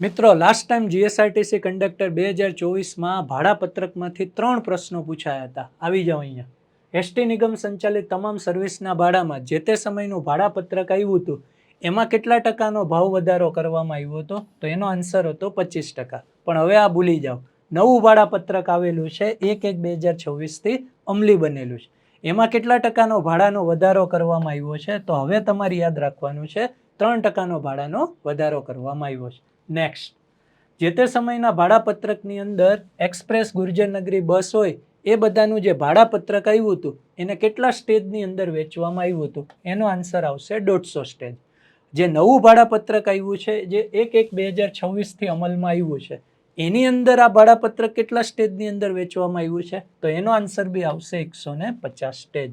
મિત્રો, last time GSRTC conductor 2024માં ભાડાપત્રકમાંથી 3 પ્રશ્નો પૂછાયા હતા. આવી જાઓ અહીંયા. એસટી નિગમ સંચાલિત તમામ સર્વિસના ભાડામાં જે તે સમયનું ભાડાપત્રક આવ્યું હતું એમાં કેટલા ટકાનો ભાવ વધારો કરવામાં આવ્યો હતો? તો એનો આન્સર હતો 25%. પણ હવે આ ભૂલી જાઓ. નવું ભાડાપત્રક આવેલું છે 1/1/2026થી અમલી બનેલું છે. એમાં કેટલા ટકાનો ભાડાનો વધારો કરવામાં આવ્યો છે? તો હવે તમારે યાદ રાખવાનું છે 3% ભાડાનો વધારો કરવામાં આવ્યો છે. નેક્સ્ટ, જે તે સમયના ભાડાપત્રકની અંદર એક્સપ્રેસ ગુર્જરનગરી બસ હોય એ બધાનું જે ભાડાપત્રક આવ્યું હતું એને કેટલા સ્ટેજની અંદર વેચવામાં આવ્યું હતું? એનો આન્સર આવશે 150 સ્ટેજ. જે નવું ભાડાપત્રક આવ્યું છે જે 1/1/2026થી અમલમાં આવ્યું છે એની અંદર આ ભાડાપત્રક કેટલા સ્ટેજની અંદર વેચવામાં આવ્યું છે? તો એનો આન્સર બી આવશે 150 સ્ટેજ.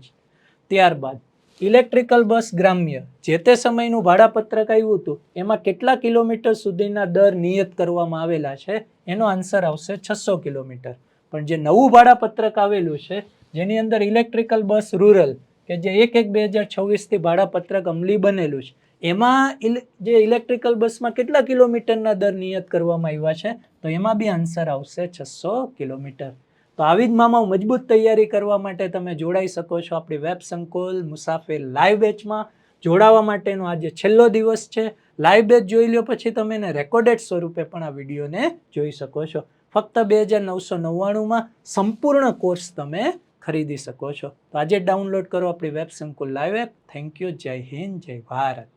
ત્યારબાદ ઇલેક્ટ્રિકલ બસ ગ્રામ્ય જે તે સમયનું ભાડાપત્રક આવ્યું હતું એમાં કેટલા કિલોમીટર સુધીના દર નિયત કરવામાં આવેલા છે? એનો આન્સર આવશે 600 કિલોમીટર. પણ જે નવું ભાડાપત્રક આવેલું છે જેની અંદર ઇલેક્ટ્રિકલ બસ રૂરલ કે જે 1/1/2026થી ભાડાપત્રક અમલી બનેલું છે એમાં જે ઇલેક્ટ્રિકલ બસમાં કેટલા કિલોમીટરના દર નિયત કરવામાં આવ્યા છે? તો એમાં બી આન્સર આવશે 600 કિલોમીટર. તો આવી જ મામા મજબૂત તૈયારી કરવા માટે તમે જોડાઈ શકો છો આપણી વેબ સંકુલ મુસાફિર લાઈવ બેચમાં. જોડાવા માટેનો આજે છેલ્લો દિવસ છે. લાઈવ બેચ જોઈ લો પછી તમે એને રેકોર્ડેડ સ્વરૂપે પણ આ વિડીયોને જોઈ શકો છો. ફક્ત 2999માં સંપૂર્ણ કોર્સ તમે ખરીદી શકો છો. તો આજે ડાઉનલોડ કરો આપણી વેબ સંકુલ લાઈવ એપ. Thank you. જય હિન્દ, જય ભારત.